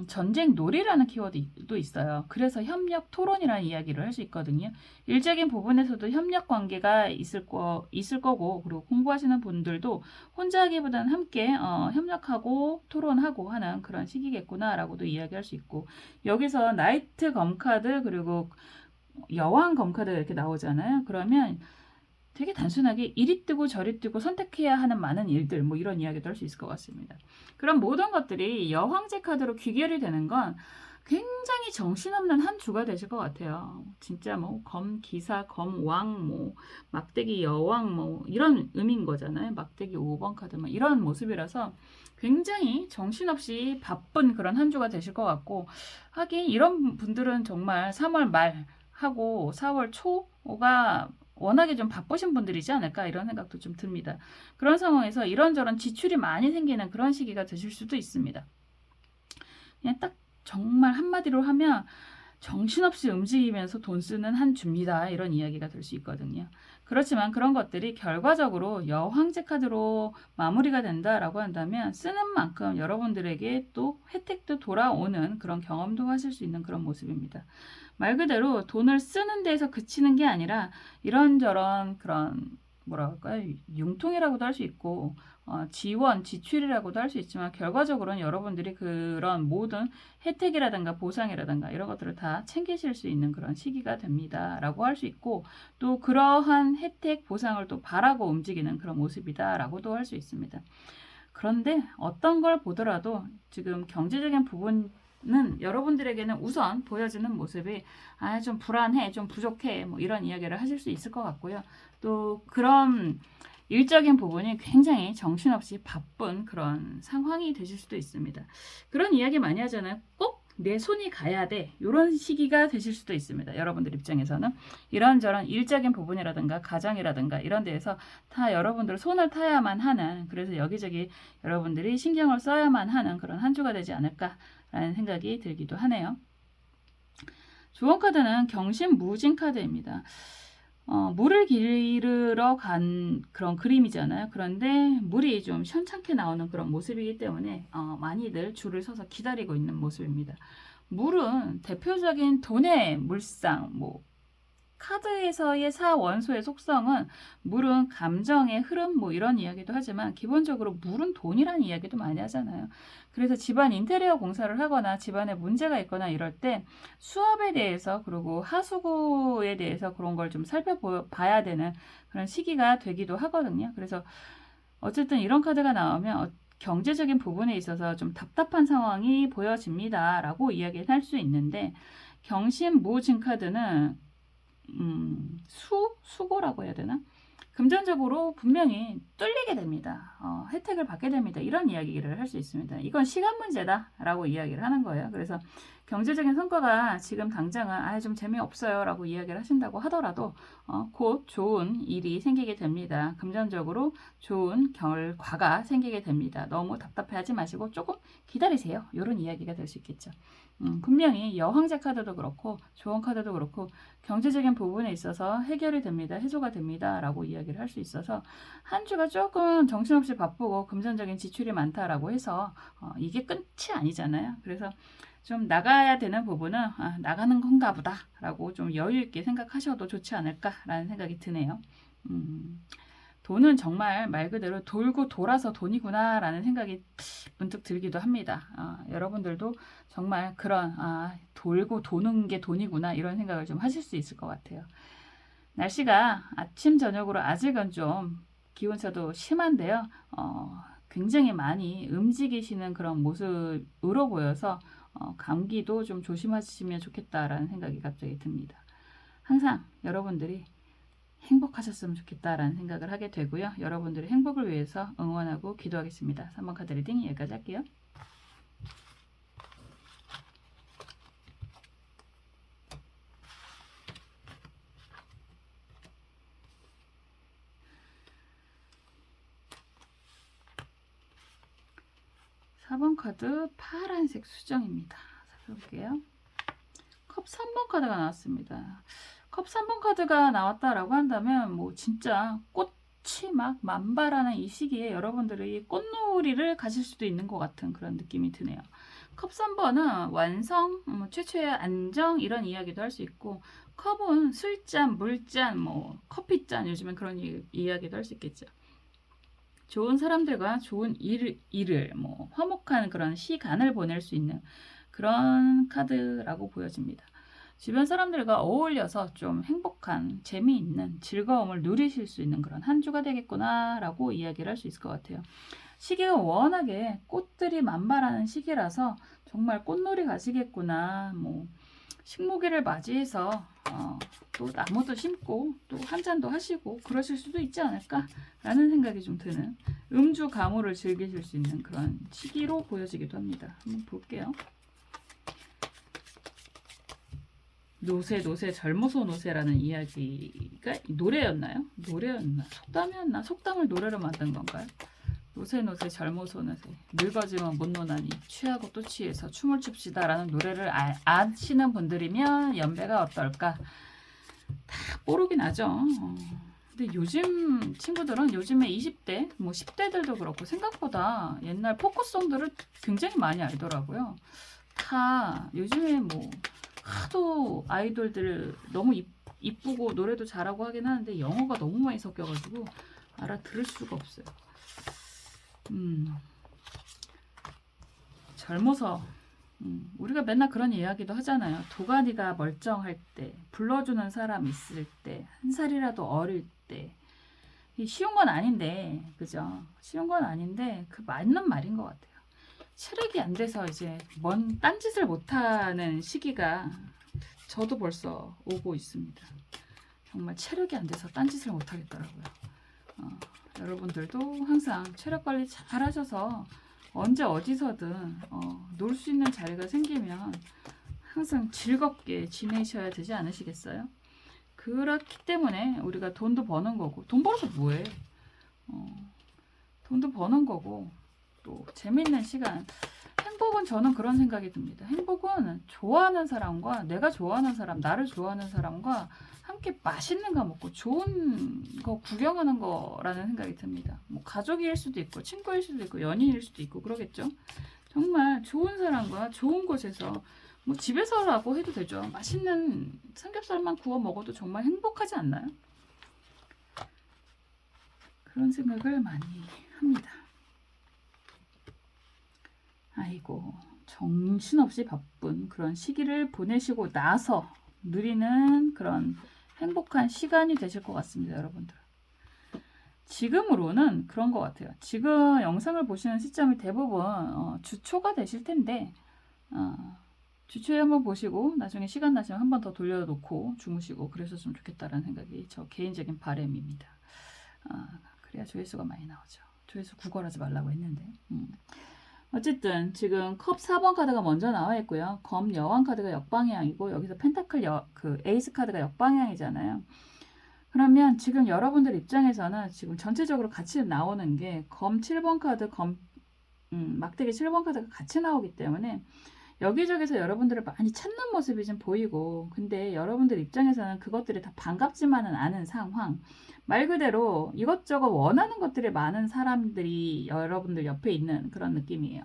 전쟁 놀이라는 키워드도 있어요. 그래서 협력 토론이라는 이야기를 할 수 있거든요. 일적인 부분에서도 협력 관계가 있을 거고, 그리고 공부하시는 분들도 혼자 하기보다는 함께 협력하고 토론하고 하는 그런 시기겠구나라고도 이야기할 수 있고, 여기서 나이트 검카드 그리고 여왕 검카드가 이렇게 나오잖아요. 그러면 되게 단순하게 이리 뜨고 저리 뜨고 선택해야 하는 많은 일들 뭐 이런 이야기도 할 수 있을 것 같습니다. 그런 모든 것들이 여황제 카드로 귀결이 되는 건 굉장히 정신없는 한 주가 되실 것 같아요. 진짜 뭐 검 기사, 검 왕, 뭐 막대기 여왕 뭐 이런 의미인 거잖아요. 막대기 5번 카드 뭐 이런 모습이라서 굉장히 정신없이 바쁜 그런 한 주가 되실 것 같고 하긴 이런 분들은 정말 3월 말 하고 4월 초가 워낙에 좀 바쁘신 분들이지 않을까 이런 생각도 좀 듭니다. 그런 상황에서 이런저런 지출이 많이 생기는 그런 시기가 되실 수도 있습니다. 그냥 딱 정말 한마디로 하면 정신없이 움직이면서 돈 쓰는 한 주입니다. 이런 이야기가 될 수 있거든요. 그렇지만 그런 것들이 결과적으로 여황제 카드로 마무리가 된다라고 한다면 쓰는 만큼 여러분들에게 또 혜택도 돌아오는 그런 경험도 하실 수 있는 그런 모습입니다. 말 그대로 돈을 쓰는 데에서 그치는 게 아니라 이런저런 그런 뭐랄까요 융통이라고도 할 수 있고 지원, 지출이라고도 할 수 있지만 결과적으로는 여러분들이 그런 모든 혜택이라든가 보상이라든가 이런 것들을 다 챙기실 수 있는 그런 시기가 됩니다. 라고 할 수 있고 또 그러한 혜택, 보상을 또 바라고 움직이는 그런 모습이다. 라고도 할 수 있습니다. 그런데 어떤 걸 보더라도 지금 경제적인 부분 는 여러분들에게는 우선 보여지는 모습이 좀 불안해, 좀 부족해 뭐 이런 이야기를 하실 수 있을 것 같고요. 또 그런 일적인 부분이 굉장히 정신없이 바쁜 그런 상황이 되실 수도 있습니다. 그런 이야기 많이 하잖아요. 꼭 내 손이 가야 돼. 이런 시기가 되실 수도 있습니다. 여러분들 입장에서는 이런저런 일적인 부분이라든가 가정이라든가 이런 데에서 다 여러분들 손을 타야만 하는 그래서 여기저기 여러분들이 신경을 써야만 하는 그런 한 주가 되지 않을까 라는 생각이 들기도 하네요. 조언 카드는 경신무진 카드입니다. 물을 기르러 간 그런 그림이잖아요. 그런데 물이 좀 시원찮게 나오는 그런 모습이기 때문에 많이들 줄을 서서 기다리고 있는 모습입니다. 물은 대표적인 돈의 물상, 뭐 카드에서의 사원소의 속성은 물은 감정의 흐름 뭐 이런 이야기도 하지만 기본적으로 물은 돈이라는 이야기도 많이 하잖아요. 그래서 집안 인테리어 공사를 하거나 집안에 문제가 있거나 이럴 때 수압에 대해서 그리고 하수구에 대해서 그런 걸 좀 살펴봐야 되는 그런 시기가 되기도 하거든요. 그래서 어쨌든 이런 카드가 나오면 경제적인 부분에 있어서 좀 답답한 상황이 보여집니다. 라고 이야기할 수 있는데 경신무진 카드는 수고라고 해야 되나? 금전적으로 분명히 뚫리게 됩니다. 혜택을 받게 됩니다. 이런 이야기를 할 수 있습니다. 이건 시간 문제다라고 이야기를 하는 거예요. 그래서 경제적인 성과가 지금 당장은 좀 재미없어요 라고 이야기를 하신다고 하더라도 곧 좋은 일이 생기게 됩니다. 금전적으로 좋은 결과가 생기게 됩니다. 너무 답답해하지 마시고 조금 기다리세요. 이런 이야기가 될 수 있겠죠. 분명히 여황제 카드도 그렇고 조언 카드도 그렇고 경제적인 부분에 있어서 해결이 됩니다. 해소가 됩니다. 라고 이야기를 할 수 있어서 한 주가 조금 정신없이 바쁘고 금전적인 지출이 많다라고 해서 이게 끝이 아니잖아요. 그래서 좀 나가야 되는 부분은 나가는 건가 보다 라고 좀 여유 있게 생각하셔도 좋지 않을까라는 생각이 드네요. 돈은 정말 말 그대로 돌고 돌아서 돈이구나 라는 생각이 문득 들기도 합니다. 여러분들도 정말 그런 돌고 도는 게 돈이구나 이런 생각을 좀 하실 수 있을 것 같아요. 날씨가 아침 저녁으로 아직은 좀 기온차도 심한데요. 굉장히 많이 움직이시는 그런 모습으로 보여서 감기도 좀 조심하시면 좋겠다라는 생각이 갑자기 듭니다. 항상 여러분들이 행복하셨으면 좋겠다라는 생각을 하게 되고요. 여러분들의 행복을 위해서 응원하고 기도하겠습니다. 3번 카드 리딩 여기까지 할게요. (4번) 카드 파란색 수정입니다. 살펴볼게요. 컵 3번 카드가 나왔습니다. 컵 3번 카드가 나왔다라고 한다면 뭐 진짜 꽃이 막 만발하는 이 시기에 여러분들이 꽃놀이를 가실 수도 있는 것 같은 그런 느낌이 드네요. 컵 3번은 완성, 최초의 안정 이런 이야기도 할 수 있고 컵은 술잔, 물잔, 뭐 커피잔 요즘엔 그런 이야기도 할 수 있겠죠. 좋은 사람들과 좋은 일을 뭐 화목한 그런 시간을 보낼 수 있는 그런 카드라고 보여집니다. 주변 사람들과 어울려서 좀 행복한, 재미있는, 즐거움을 누리실 수 있는 그런 한 주가 되겠구나 라고 이야기를 할 수 있을 것 같아요. 시기가 워낙에 꽃들이 만발하는 시기라서 정말 꽃놀이 가시겠구나, 뭐 식목일을 맞이해서 또 나무도 심고 또 한 잔도 하시고 그러실 수도 있지 않을까라는 생각이 좀 드는 음주 가무를 즐기실 수 있는 그런 시기로 보여지기도 합니다. 한번 볼게요. 노새 젊어서 노새라는 이야기가 노래였나요? 노래였나? 속담이었나? 속담을 노래로 만든 건가요? 노새 젊어서 노새 늙어지면 못 노나니 취하고 또 취해서 춤을 춥시다 라는 노래를 아시는 분들이면 연배가 어떨까? 다 뽀록이 나죠. 근데 요즘 친구들은 요즘에 20대 뭐 10대들도 그렇고 생각보다 옛날 포크송들을 굉장히 많이 알더라고요. 다 요즘에 뭐 하도 아이돌들 너무 이쁘고 노래도 잘하고 하긴 하는데 영어가 너무 많이 섞여가지고 알아들을 수가 없어요. 젊어서 우리가 맨날 그런 이야기도 하잖아요. 도가니가 멀쩡할 때, 불러주는 사람 있을 때, 한 살이라도 어릴 때. 쉬운 건 아닌데, 그죠? 쉬운 건 아닌데, 그 맞는 말인 것 같아요. 체력이 안 돼서 이제 뭔 딴짓을 못하는 시기가 저도 벌써 오고 있습니다. 정말 체력이 안 돼서 딴짓을 못하겠더라고요. 여러분들도 항상 체력 관리 잘 하셔서 언제 어디서든 놀 수 있는 자리가 생기면 항상 즐겁게 지내셔야 되지 않으시겠어요? 그렇기 때문에 우리가 돈도 버는 거고, 돈 벌어서 뭐해? 돈도 버는 거고 또 재밌는 시간. 행복은 저는 그런 생각이 듭니다. 행복은 좋아하는 사람과 내가 좋아하는 사람, 나를 좋아하는 사람과 함께 맛있는 거 먹고 좋은 거 구경하는 거라는 생각이 듭니다. 뭐 가족일 수도 있고 친구일 수도 있고 연인일 수도 있고 그러겠죠. 정말 좋은 사람과 좋은 곳에서 뭐 집에서라고 해도 되죠. 맛있는 삼겹살만 구워 먹어도 정말 행복하지 않나요? 그런 생각을 많이 합니다. 아이고 정신없이 바쁜 그런 시기를 보내시고 나서 누리는 그런 행복한 시간이 되실 것 같습니다. 여러분들. 지금으로는 그런 것 같아요. 지금 영상을 보시는 시점이 대부분 주초가 되실 텐데 주초에 한번 보시고 나중에 시간 나시면 한 번 더 돌려놓고 주무시고 그러셨으면 좋겠다라는 생각이 저 개인적인 바람입니다. 그래야 조회수가 많이 나오죠. 조회수 구걸하지 말라고 했는데. 어쨌든 지금 컵 4번 카드가 먼저 나와 있고요. 검 여왕 카드가 역방향이고 여기서 펜타클 에이스 카드가 역방향이잖아요. 그러면 지금 여러분들 입장에서는 지금 전체적으로 같이 나오는 게 검 7번 카드, 막대기 7번 카드가 같이 나오기 때문에 여기저기서 여러분들을 많이 찾는 모습이 좀 보이고, 근데 여러분들 입장에서는 그것들이 다 반갑지만은 않은 상황. 말 그대로 이것저것 원하는 것들이 많은 사람들이 여러분들 옆에 있는 그런 느낌이에요.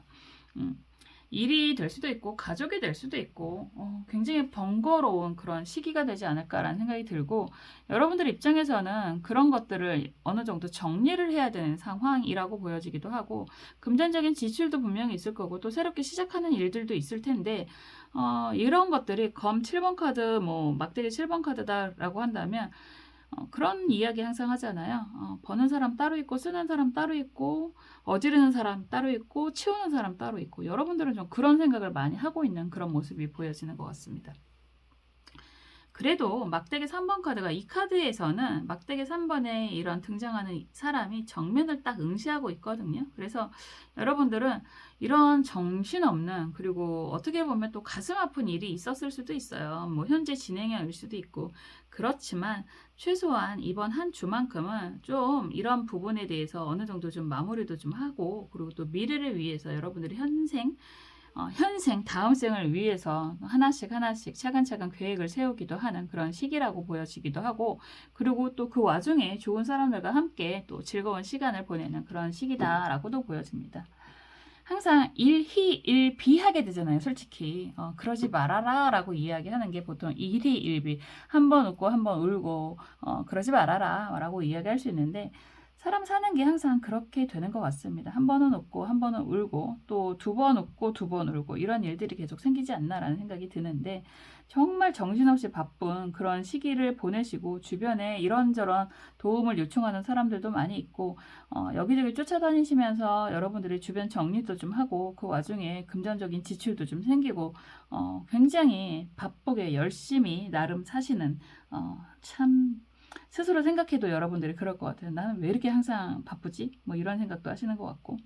일이 될 수도 있고 가족이 될 수도 있고 굉장히 번거로운 그런 시기가 되지 않을까라는 생각이 들고, 여러분들 입장에서는 그런 것들을 어느 정도 정리를 해야 되는 상황이라고 보여지기도 하고, 금전적인 지출도 분명히 있을 거고 또 새롭게 시작하는 일들도 있을 텐데, 이런 것들이 검 7번 카드, 막대기 7번 카드다라고 한다면 그런 이야기 항상 하잖아요. 버는 사람 따로 있고 쓰는 사람 따로 있고 어지르는 사람 따로 있고 치우는 사람 따로 있고, 여러분들은 좀 그런 생각을 많이 하고 있는 그런 모습이 보여지는 것 같습니다. 그래도 막대기 3번 카드가, 이 카드에서는 막대기 3번에 이런 등장하는 사람이 정면을 딱 응시하고 있거든요. 그래서 여러분들은 이런 정신없는, 그리고 어떻게 보면 또 가슴 아픈 일이 있었을 수도 있어요. 현재 진행형일 수도 있고. 그렇지만 최소한 이번 한 주만큼은 좀 이런 부분에 대해서 어느 정도 좀 마무리도 좀 하고, 그리고 또 미래를 위해서 여러분들이 현생 다음 생을 위해서 하나씩 차근차근 계획을 세우기도 하는 그런 시기라고 보여지기도 하고, 그리고 또 그 와중에 좋은 사람들과 함께 또 즐거운 시간을 보내는 그런 시기다라고도 보여집니다. 항상 일희일비하게 되잖아요. 솔직히 그러지 말아라 라고 이야기하는 게 보통 일희일비, 한 번 웃고 한 번 울고 그러지 말아라 라고 이야기할 수 있는데, 사람 사는 게 항상 그렇게 되는 것 같습니다. 한 번은 웃고 한 번은 울고 또 두 번 웃고 두 번 울고 이런 일들이 계속 생기지 않나라는 생각이 드는데, 정말 정신없이 바쁜 그런 시기를 보내시고 주변에 이런저런 도움을 요청하는 사람들도 많이 있고, 여기저기 쫓아다니시면서 여러분들이 주변 정리도 좀 하고 그 와중에 금전적인 지출도 좀 생기고 굉장히 바쁘게 열심히 나름 사시는, 참 스스로 생각해도 여러분들이 그럴 것 같아요. 나는 왜 이렇게 항상 바쁘지? 이런 생각도 하시는 것 같고.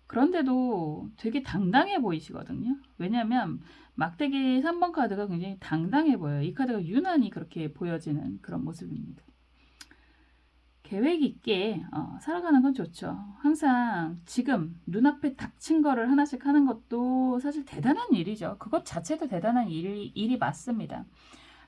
그런데도 되게 당당해 보이시거든요. 왜냐하면 막대기 3번 카드가 굉장히 당당해 보여요. 이 카드가 유난히 그렇게 보여지는 그런 모습입니다. 계획 있게 살아가는 건 좋죠. 항상 지금 눈앞에 닥친 거를 하나씩 하는 것도 사실 대단한 일이죠. 그것 자체도 대단한 일이 맞습니다.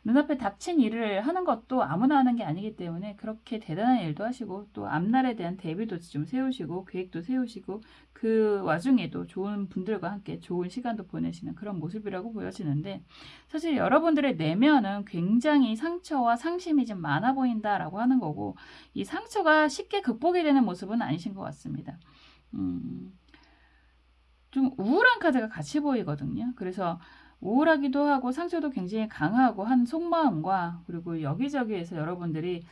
눈앞에 닥친 일을 하는 것도 아무나 하는 게 아니기 때문에 그렇게 대단한 일도 하시고, 또 앞날에 대한 대비도 좀 세우시고 계획도 세우시고, 그 와중에도 좋은 분들과 함께 좋은 시간도 보내시는 그런 모습이라고 보여지는데, 사실 여러분들의 내면은 굉장히 상처와 상심이 좀 많아 보인다라고 하는 거고, 이 상처가 쉽게 극복이 되는 모습은 아니신 것 같습니다. 좀 우울한 카드가 같이 보이거든요. 그래서 우울하기도 하고 상처도 굉장히 강하고 한 속마음과, 그리고 여기저기에서 여러분들이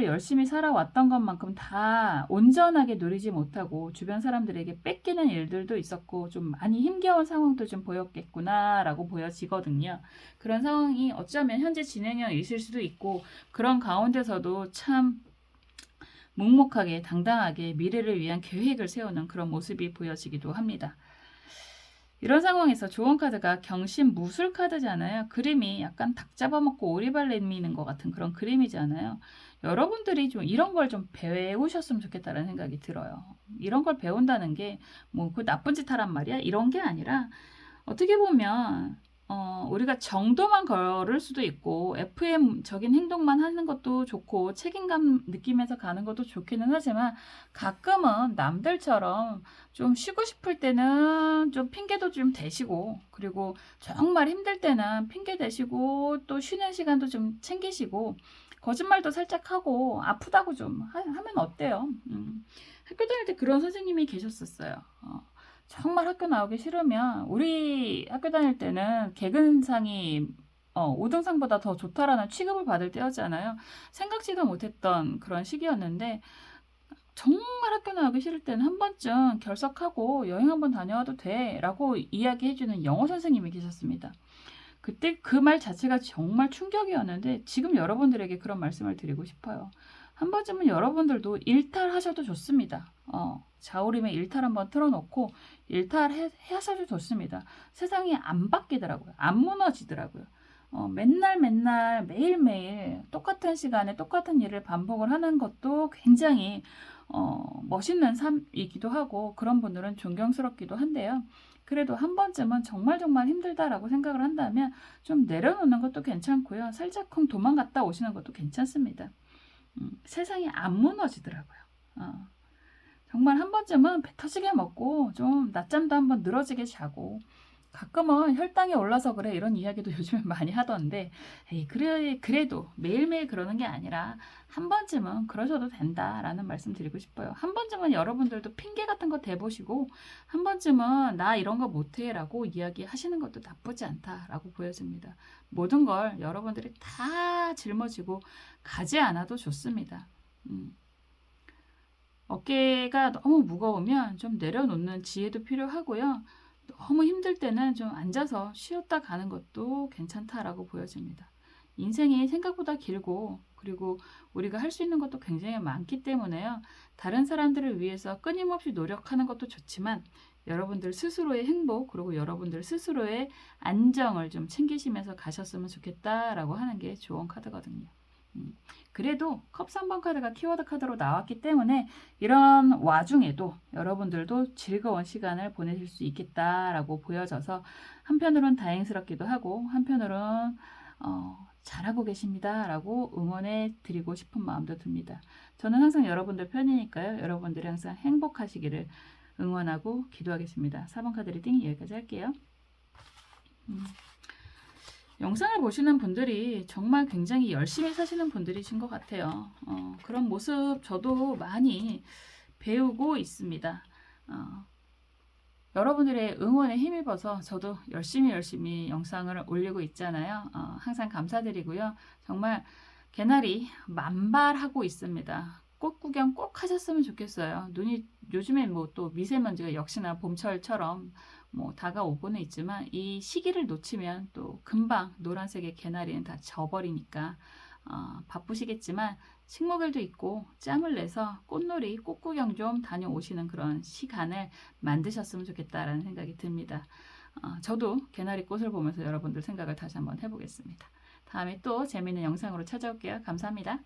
열심히 살아왔던 것만큼 다 온전하게 누리지 못하고 주변 사람들에게 뺏기는 일들도 있었고 좀 많이 힘겨운 상황도 좀 보였겠구나라고 보여지거든요. 그런 상황이 어쩌면 현재 진행형이실 수도 있고, 그런 가운데서도 참 묵묵하게 당당하게 미래를 위한 계획을 세우는 그런 모습이 보여지기도 합니다. 이런 상황에서 조언 카드가 경신무술 카드잖아요. 그림이 약간 닭 잡아먹고 오리발 내미는 것 같은 그런 그림이잖아요. 여러분들이 좀 이런 걸 좀 배우셨으면 좋겠다는 생각이 들어요. 이런 걸 배운다는 게 그 나쁜 짓 하란 말이야? 이런 게 아니라, 어떻게 보면 우리가 정도만 걸을 수도 있고 FM적인 행동만 하는 것도 좋고 책임감 느끼면서 가는 것도 좋기는 하지만, 가끔은 남들처럼 좀 쉬고 싶을 때는 좀 핑계도 좀 대시고, 그리고 정말 힘들 때는 핑계 대시고 또 쉬는 시간도 좀 챙기시고, 거짓말도 살짝 하고 아프다고 좀 하면 어때요? 학교 다닐 때 그런 선생님이 계셨었어요. 정말 학교 나오기 싫으면, 우리 학교 다닐 때는 개근상이 5등상보다 더 좋다라는 취급을 받을 때였잖아요. 생각지도 못했던 그런 시기였는데, 정말 학교 나오기 싫을 때는 한 번쯤 결석하고 여행 한번 다녀와도 돼 라고 이야기해주는 영어 선생님이 계셨습니다. 그때 그 말 자체가 정말 충격이었는데, 지금 여러분들에게 그런 말씀을 드리고 싶어요. 한 번쯤은 여러분들도 일탈하셔도 좋습니다. 자우림의 일탈 한번 틀어놓고 일탈하셔도 좋습니다. 세상이 안 바뀌더라고요. 안 무너지더라고요. 맨날 맨날 매일매일 똑같은 시간에 똑같은 일을 반복을 하는 것도 굉장히 멋있는 삶이기도 하고 그런 분들은 존경스럽기도 한데요. 그래도 한 번쯤은 정말 정말 힘들다라고 생각을 한다면 좀 내려놓는 것도 괜찮고요. 살짝쿵 도망갔다 오시는 것도 괜찮습니다. 세상이 안 무너지더라고요. 정말 한 번쯤은 배 터지게 먹고 좀 낮잠도 한번 늘어지게 자고 가끔은 혈당이 올라서 그래 이런 이야기도 요즘에 많이 하던데 에이, 그래도 매일매일 그러는 게 아니라 한 번쯤은 그러셔도 된다라는 말씀 드리고 싶어요. 한 번쯤은 여러분들도 핑계 같은 거 대보시고 한 번쯤은 나 이런 거 못해 라고 이야기하시는 것도 나쁘지 않다라고 보여집니다. 모든 걸 여러분들이 다 짊어지고 가지 않아도 좋습니다. 어깨가 너무 무거우면 좀 내려놓는 지혜도 필요하고요. 너무 힘들 때는 좀 앉아서 쉬었다 가는 것도 괜찮다라고 보여집니다. 인생이 생각보다 길고 그리고 우리가 할 수 있는 것도 굉장히 많기 때문에요. 다른 사람들을 위해서 끊임없이 노력하는 것도 좋지만 여러분들 스스로의 행복 그리고 여러분들 스스로의 안정을 좀 챙기시면서 가셨으면 좋겠다라고 하는 게 좋은 카드거든요. 그래도 컵 3번 카드가 키워드 카드로 나왔기 때문에 이런 와중에도 여러분들도 즐거운 시간을 보내실 수 있겠다라고 보여져서 한편으론 다행스럽기도 하고 한편으론 잘하고 계십니다 라고 응원해 드리고 싶은 마음도 듭니다. 저는 항상 여러분들 편이니까요. 여러분들이 항상 행복하시기를 응원하고 기도하겠습니다. 4번 카드 리딩 여기까지 할게요. 영상을 보시는 분들이 정말 굉장히 열심히 사시는 분들이신 것 같아요. 그런 모습 저도 많이 배우고 있습니다. 여러분들의 응원에 힘입어서 저도 열심히 영상을 올리고 있잖아요. 항상 감사드리고요. 정말 개나리 만발하고 있습니다. 꽃 구경 꼭 하셨으면 좋겠어요. 눈이 요즘에 뭐 또 미세먼지가 역시나 봄철처럼 뭐 다가오고는 있지만 이 시기를 놓치면 또 금방 노란색의 개나리는 다 져버리니까 바쁘시겠지만 식목일도 있고 짬을 내서 꽃놀이, 꽃구경 좀 다녀오시는 그런 시간을 만드셨으면 좋겠다라는 생각이 듭니다. 저도 개나리 꽃을 보면서 여러분들 생각을 다시 한번 해보겠습니다. 다음에 또 재미있는 영상으로 찾아올게요. 감사합니다.